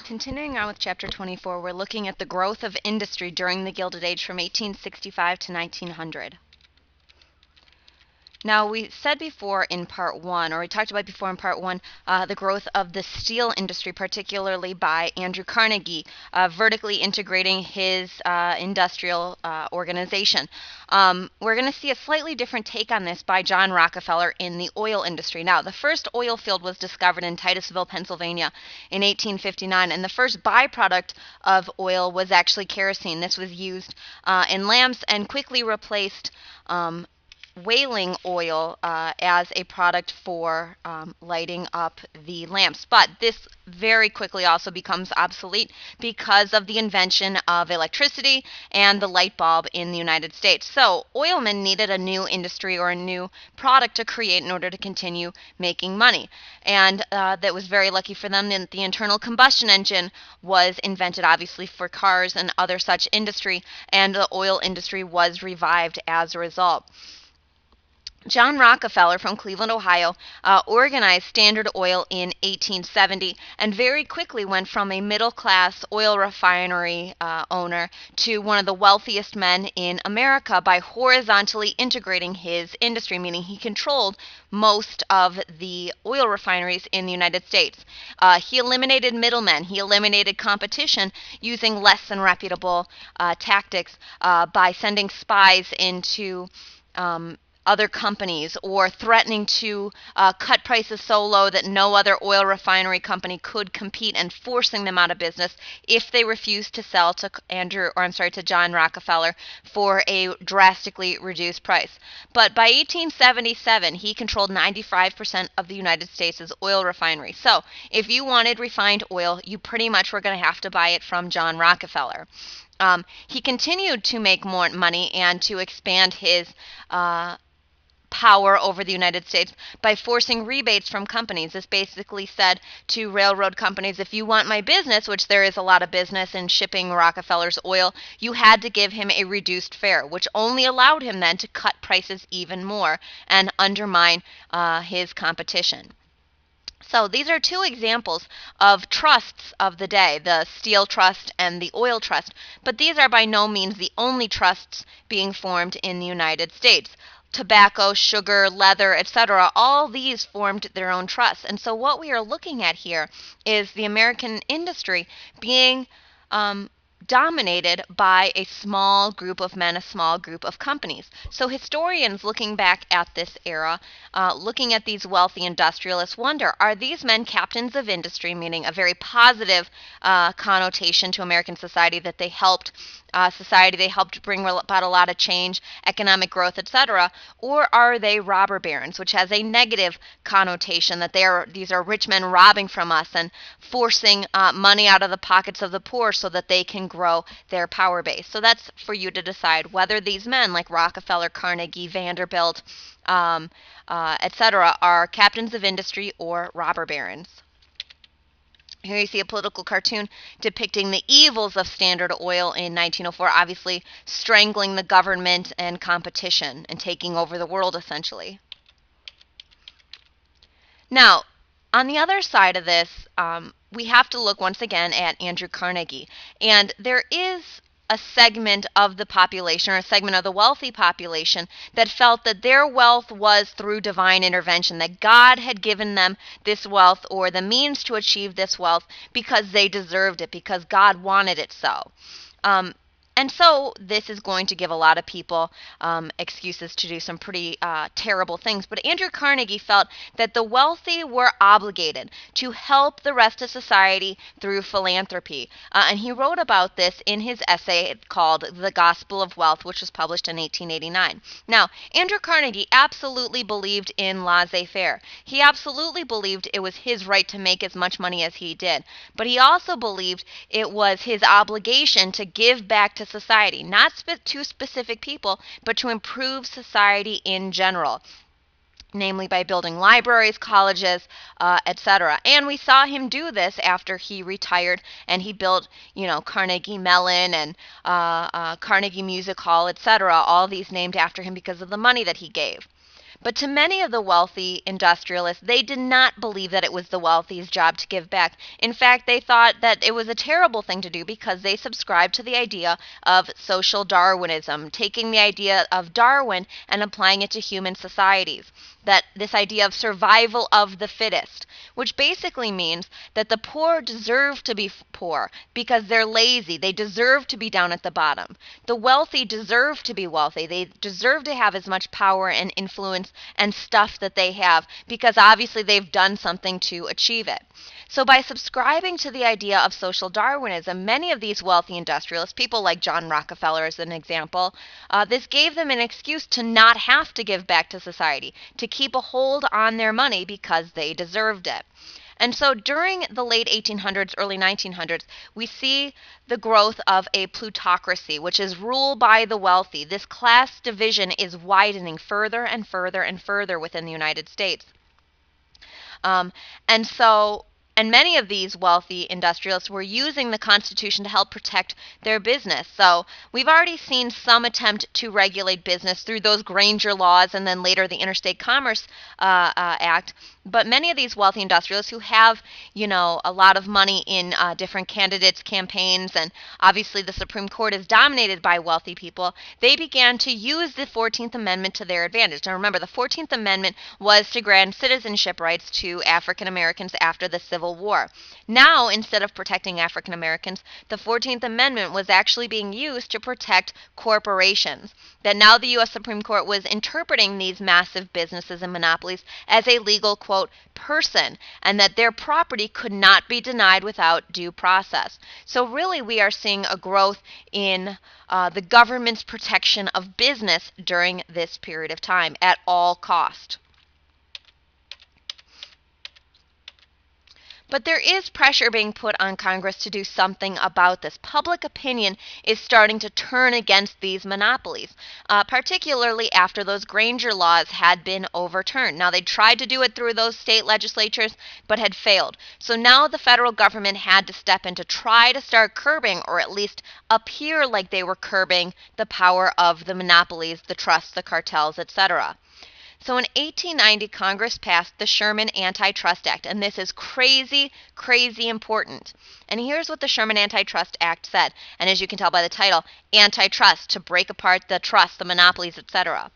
Continuing on with Chapter 24, we're looking at the growth of industry during the Gilded Age from 1865 to 1900. Now, we said before in Part 1, or we talked about before in Part 1, the growth of the steel industry, particularly by Andrew Carnegie, vertically integrating his industrial organization. We're going to see a slightly different take on this by John Rockefeller in the oil industry. Now, the first oil field was discovered in Titusville, Pennsylvania in 1859, and the first byproduct of oil was actually kerosene. This was used in lamps and quickly replaced whaling oil as a product for lighting up the lamps. But this very quickly also becomes obsolete because of the invention of electricity and the light bulb in the United States. So oilmen needed a new industry or a new product to create in order to continue making money. And that was very lucky for them that the internal combustion engine was invented, obviously, for cars and other such industry, and the oil industry was revived as a result. John Rockefeller from Cleveland, Ohio, organized Standard Oil in 1870 and very quickly went from a middle-class oil refinery owner to one of the wealthiest men in America by horizontally integrating his industry, meaning he controlled most of the oil refineries in the United States. He eliminated middlemen. He eliminated competition using less than reputable tactics by sending spies into other companies or threatening to cut prices so low that no other oil refinery company could compete and forcing them out of business if they refused to sell to John Rockefeller for a drastically reduced price. But by 1877, he controlled 95% of the United States' oil refineries. So if you wanted refined oil, you pretty much were going to have to buy it from John Rockefeller. He continued to make more money and to expand his power over the United States by forcing rebates from companies. This basically said to railroad companies, if you want my business, which there is a lot of business in shipping Rockefeller's oil, you had to give him a reduced fare, which only allowed him then to cut prices even more and undermine his competition. So these are two examples of trusts of the day, the steel trust and the oil trust, but these are by no means the only trusts being formed in the United States. Tobacco, sugar, leather, etc., all these formed their own trusts. And so what we are looking at here is the American industry being dominated by a small group of men, a small group of companies. So historians looking back at this era, looking at these wealthy industrialists, wonder, are these men captains of industry, meaning a very positive connotation to American society, that they helped they helped bring about a lot of change, economic growth, etc., or are they robber barons, which has a negative connotation, that these are rich men robbing from us and forcing money out of the pockets of the poor so that they can grow their power base. So that's for you to decide whether these men like Rockefeller, Carnegie, Vanderbilt, etc., are captains of industry or robber barons. Here you see a political cartoon depicting the evils of Standard Oil in 1904, obviously strangling the government and competition and taking over the world, essentially. Now, on the other side of this, we have to look once again at Andrew Carnegie. And there is a segment of the population, or a segment of the wealthy population, that felt that their wealth was through divine intervention, that God had given them this wealth or the means to achieve this wealth because they deserved it, because God wanted it so. And so this is going to give a lot of people excuses to do some pretty terrible things. But Andrew Carnegie felt that the wealthy were obligated to help the rest of society through philanthropy. And he wrote about this in his essay called The Gospel of Wealth, which was published in 1889. Now, Andrew Carnegie absolutely believed in laissez-faire. He absolutely believed it was his right to make as much money as he did. But he also believed it was his obligation to give back to society, not to specific people, but to improve society in general, namely by building libraries, colleges, etc. And we saw him do this after he retired, and he built, Carnegie Mellon and Carnegie Music Hall, etc., all these named after him because of the money that he gave. But to many of the wealthy industrialists, they did not believe that it was the wealthy's job to give back. In fact, they thought that it was a terrible thing to do because they subscribed to the idea of social Darwinism, taking the idea of Darwin and applying it to human societies. That this idea of survival of the fittest, which basically means that the poor deserve to be poor because they're lazy. They deserve to be down at the bottom. The wealthy deserve to be wealthy. They deserve to have as much power and influence and stuff that they have because obviously they've done something to achieve it. So by subscribing to the idea of social Darwinism, many of these wealthy industrialists, people like John Rockefeller as an example, this gave them an excuse to not have to give back to society, to keep a hold on their money because they deserved it. And so during the late 1800s, early 1900s, we see the growth of a plutocracy, which is rule by the wealthy. This class division is widening further and further and further within the United States. And many of these wealthy industrialists were using the Constitution to help protect their business. So we've already seen some attempt to regulate business through those Granger laws and then later the Interstate Commerce Act. But many of these wealthy industrialists who have, a lot of money in different candidates' campaigns, and obviously the Supreme Court is dominated by wealthy people, they began to use the 14th Amendment to their advantage. Now remember, the 14th Amendment was to grant citizenship rights to African Americans after the Civil War. Now, instead of protecting African Americans, the 14th Amendment was actually being used to protect corporations. That now the U.S. Supreme Court was interpreting these massive businesses and monopolies as a legal, quote, person, and that their property could not be denied without due process. So really we are seeing a growth in the government's protection of business during this period of time at all cost. But there is pressure being put on Congress to do something about this. Public opinion is starting to turn against these monopolies, particularly after those Granger laws had been overturned. Now, they tried to do it through those state legislatures, but had failed. So now the federal government had to step in to try to start curbing, or at least appear like they were curbing, the power of the monopolies, the trusts, the cartels, etc. So in 1890, Congress passed the Sherman Anti-Trust Act, and this is crazy, crazy important. And here's what the Sherman Anti-Trust Act said, and as you can tell by the title, antitrust, to break apart the trusts, the monopolies, etc.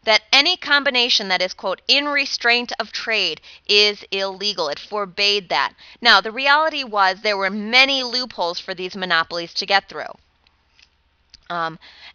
That any combination that is, quote, in restraint of trade is illegal. It forbade that. Now, the reality was there were many loopholes for these monopolies to get through.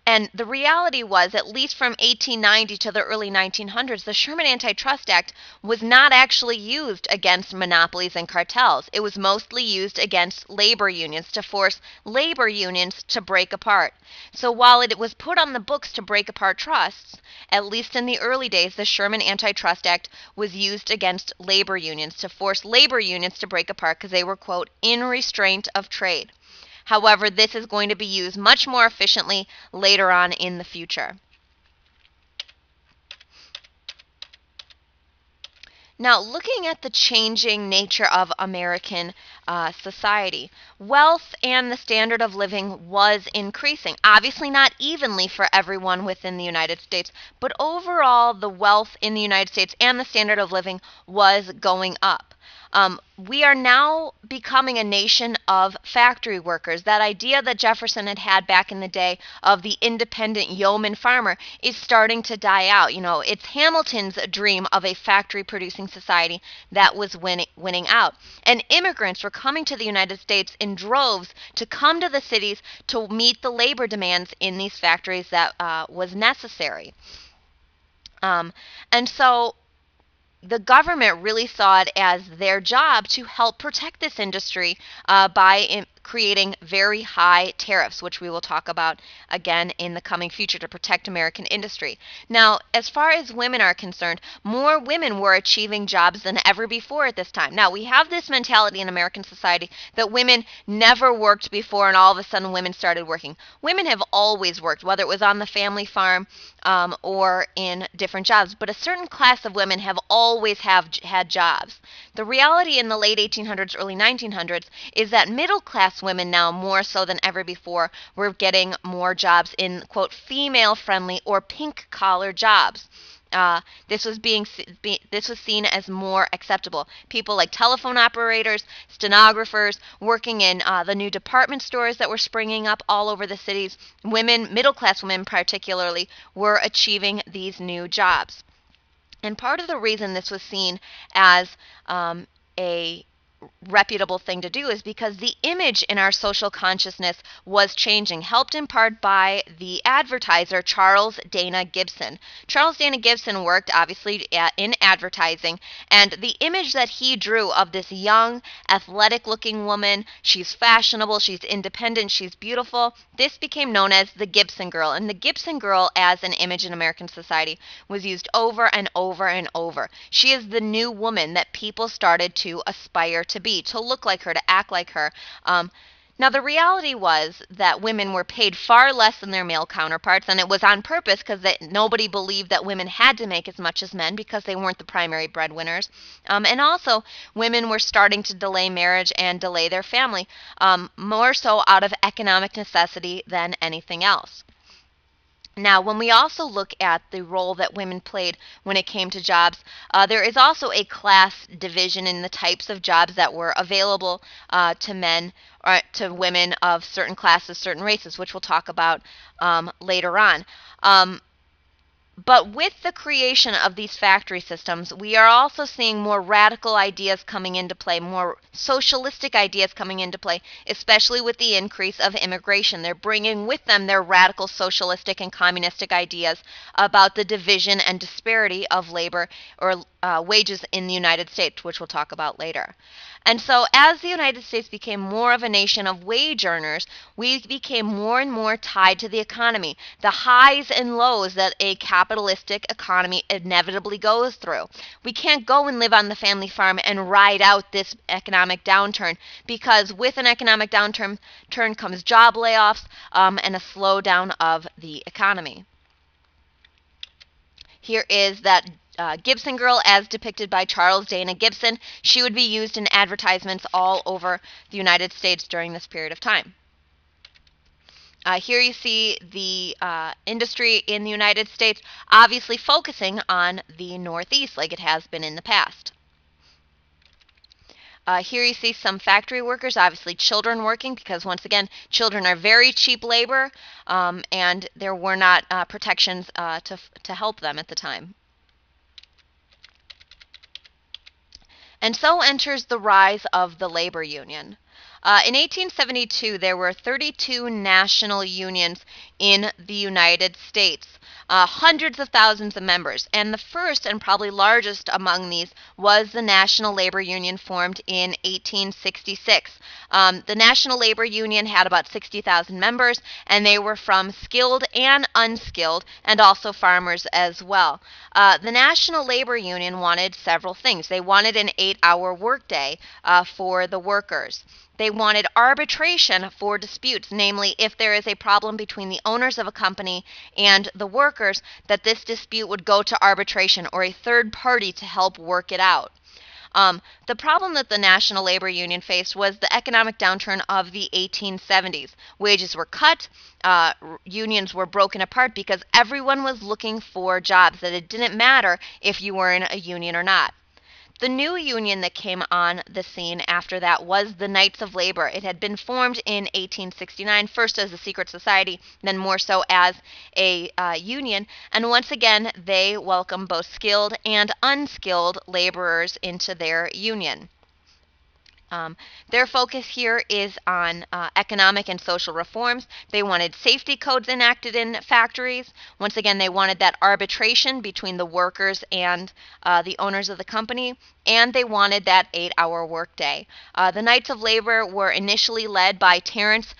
And the reality was, at least from 1890 to the early 1900s, the Sherman Antitrust Act was not actually used against monopolies and cartels. It was mostly used against labor unions, to force labor unions to break apart. So while it was put on the books to break apart trusts, at least in the early days, the Sherman Antitrust Act was used against labor unions, to force labor unions to break apart because they were, quote, in restraint of trade. However, this is going to be used much more efficiently later on in the future. Now, looking at the changing nature of American society, wealth and the standard of living was increasing. Obviously not evenly for everyone within the United States, but overall the wealth in the United States and the standard of living was going up. We are now becoming a nation of factory workers. That idea that Jefferson had had back in the day of the independent yeoman farmer is starting to die out. It's Hamilton's dream of a factory-producing society that was winning out. And immigrants were coming to the United States in droves to come to the cities to meet the labor demands in these factories that was necessary. And so the government really saw it as their job to help protect this industry by creating very high tariffs, which we will talk about again in the coming future, to protect American industry. Now, as far as women are concerned, more women were achieving jobs than ever before at this time. Now, we have this mentality in American society that women never worked before and all of a sudden women started working. Women have always worked, whether it was on the family farm or in different jobs, but a certain class of women have always had jobs. The reality in the late 1800s, early 1900s is that middle-class women now, more so than ever before, were getting more jobs in, quote, female-friendly or pink-collar jobs. This was seen as more acceptable. People like telephone operators, stenographers, working in the new department stores that were springing up all over the cities, women, middle class women particularly, were achieving these new jobs. And part of the reason this was seen as a reputable thing to do is because the image in our social consciousness was changing, helped in part by the advertiser Charles Dana Gibson. Charles Dana Gibson worked obviously in advertising, and the image that he drew of this young, athletic looking woman, she's fashionable, she's independent, she's beautiful, this became known as the Gibson girl. And the Gibson girl as an image in American society was used over and over and over. She is the new woman that people started to aspire to be, to look like her, to act like her. Now, the reality was that women were paid far less than their male counterparts, and it was on purpose because nobody believed that women had to make as much as men because they weren't the primary breadwinners. And also, women were starting to delay marriage and delay their family, more so out of economic necessity than anything else. Now, when we also look at the role that women played when it came to jobs, there is also a class division in the types of jobs that were available to men or to women of certain classes, certain races, which we'll talk about later on. But with the creation of these factory systems, we are also seeing more radical ideas coming into play, more socialistic ideas coming into play, especially with the increase of immigration. They're bringing with them their radical socialistic and communistic ideas about the division and disparity of labor or wages in the United States, which we'll talk about later. And so as the United States became more of a nation of wage earners, we became more and more tied to the economy, the highs and lows that a capitalistic economy inevitably goes through. We can't go and live on the family farm and ride out this economic downturn, because with an economic downturn comes job layoffs and a slowdown of the economy. Here is that Gibson girl as depicted by Charles Dana Gibson. She would be used in advertisements all over the United States during this period of time. Here you see the industry in the United States obviously focusing on the Northeast like it has been in the past. Here you see some factory workers, obviously children working, because once again, children are very cheap labor, and there were not protections to help them at the time. And so enters the rise of the labor union. In 1872, there were 32 national unions in the United States, hundreds of thousands of members. And the first and probably largest among these was the National Labor Union, formed in 1866. The National Labor Union had about 60,000 members, and they were from skilled and unskilled, and also farmers as well. The National Labor Union wanted several things. They wanted an 8-hour workday for the workers. They wanted arbitration for disputes, namely if there is a problem between the owners of a company and the workers, that this dispute would go to arbitration or a third party to help work it out. The problem that the National Labor Union faced was the economic downturn of the 1870s. Wages were cut, unions were broken apart because everyone was looking for jobs, that it didn't matter if you were in a union or not. The new union that came on the scene after that was the Knights of Labor. It had been formed in 1869, first as a secret society, then more so as a union. And once again, they welcomed both skilled and unskilled laborers into their union. Their focus here is on economic and social reforms. They wanted safety codes enacted in factories. Once again, they wanted that arbitration between the workers and the owners of the company, and they wanted that 8-hour workday. The Knights of Labor were initially led by Terence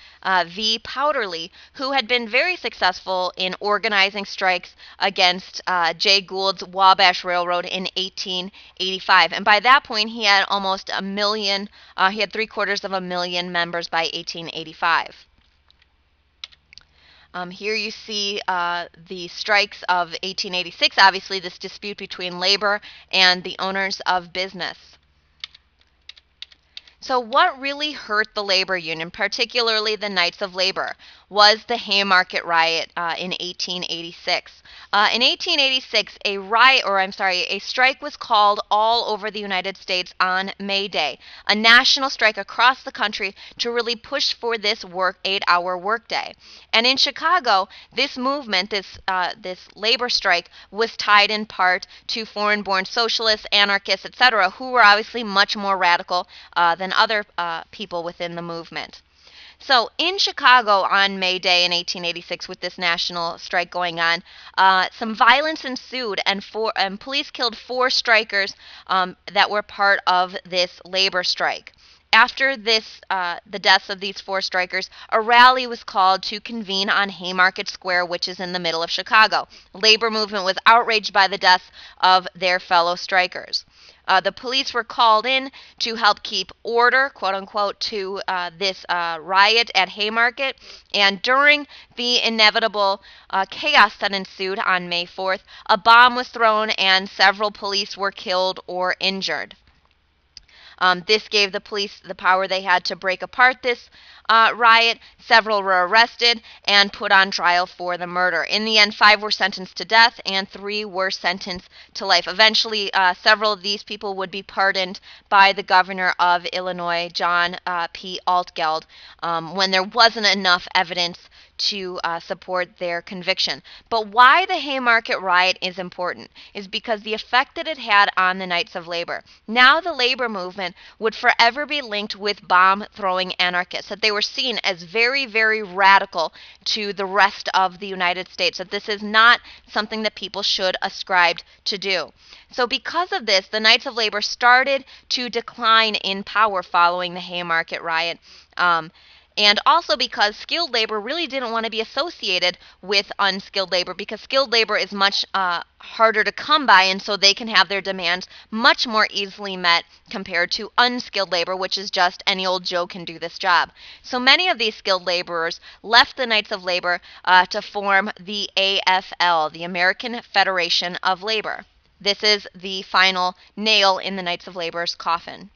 V. Powderly, who had been very successful in organizing strikes against Jay Gould's Wabash Railroad in 1885. And by that point, he had almost a million, he had 750,000 members by 1885. Here you see the strikes of 1886, obviously this dispute between labor and the owners of business. So what really hurt the labor union, particularly the Knights of Labor? was the Haymarket Riot in 1886. In 1886, a strike was called all over the United States on May Day, a national strike across the country to really push for this 8-hour workday. And in Chicago, this movement, this labor strike, was tied in part to foreign-born socialists, anarchists, etc., who were obviously much more radical than other people within the movement. So in Chicago on May Day in 1886, with this national strike going on, some violence ensued, and police killed 4 strikers that were part of this labor strike. After the deaths of these 4 strikers, a rally was called to convene on Haymarket Square, which is in the middle of Chicago. The labor movement was outraged by the deaths of their fellow strikers. The police were called in to help keep order, quote unquote, to this riot at Haymarket. And during the inevitable chaos that ensued on May 4th, a bomb was thrown and several police were killed or injured. This gave the police the power they had to break apart this riot. Several were arrested and put on trial for the murder. In the end, 5 were sentenced to death and 3 were sentenced to life. Eventually, several of these people would be pardoned by the governor of Illinois, John P. Altgeld, when there wasn't enough evidence to support their conviction. But why the Haymarket riot is important is because the effect that it had on the Knights of Labor. Now the labor movement would forever be linked with bomb-throwing anarchists, that they were seen as very, very radical to the rest of the United States, that this is not something that people should ascribe to do. So because of this, the Knights of Labor started to decline in power following the Haymarket riot. And also because skilled labor really didn't want to be associated with unskilled labor, because skilled labor is much harder to come by, and so they can have their demands much more easily met compared to unskilled labor, which is just any old Joe can do this job. So many of these skilled laborers left the Knights of Labor to form the AFL, the American Federation of Labor. This is the final nail in the Knights of Labor's coffin.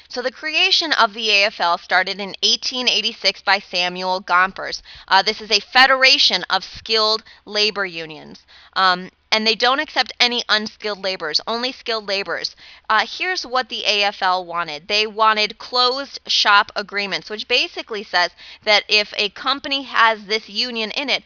So the creation of the AFL started in 1886 by Samuel Gompers. This is a federation of skilled labor unions. And they don't accept any unskilled laborers, only skilled laborers. Here's what the AFL wanted. They wanted closed shop agreements, which basically says that if a company has this union in it,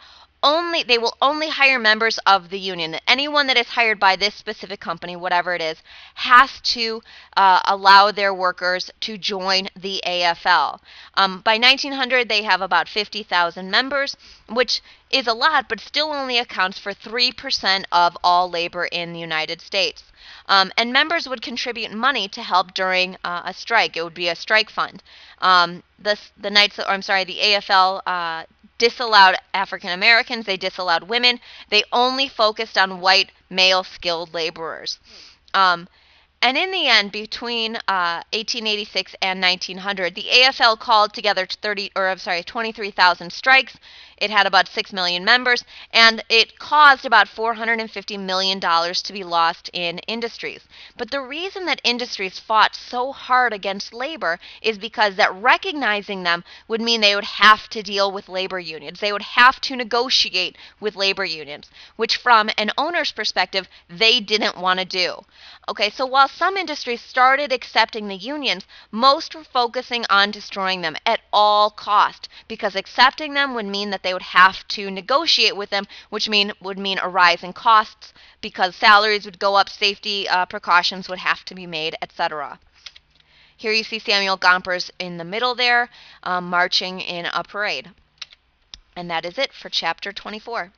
they will only hire members of the union. Anyone that is hired by this specific company, whatever it is, has to allow their workers to join the AFL. By 1900, they have about 50,000 members, which is a lot, but still only accounts for 3% of all labor in the United States. And members would contribute money to help during a strike. It would be a strike fund. The AFL disallowed African Americans, they disallowed women, they only focused on white male skilled laborers. And in the end, between 1886 and 1900, the AFL called together 23,000 strikes. It had about 6 million members, and it caused about $450 million to be lost in industries. But the reason that industries fought so hard against labor is because that recognizing them would mean they would have to deal with labor unions. They would have to negotiate with labor unions, which from an owner's perspective, they didn't want to do. Okay, so while some industries started accepting the unions, most were focusing on destroying them at all cost, because accepting them would mean that they would have to negotiate with them, which would mean a rise in costs, because salaries would go up, safety precautions would have to be made, etc. Here you see Samuel Gompers in the middle there, marching in a parade. And that is it for Chapter 24.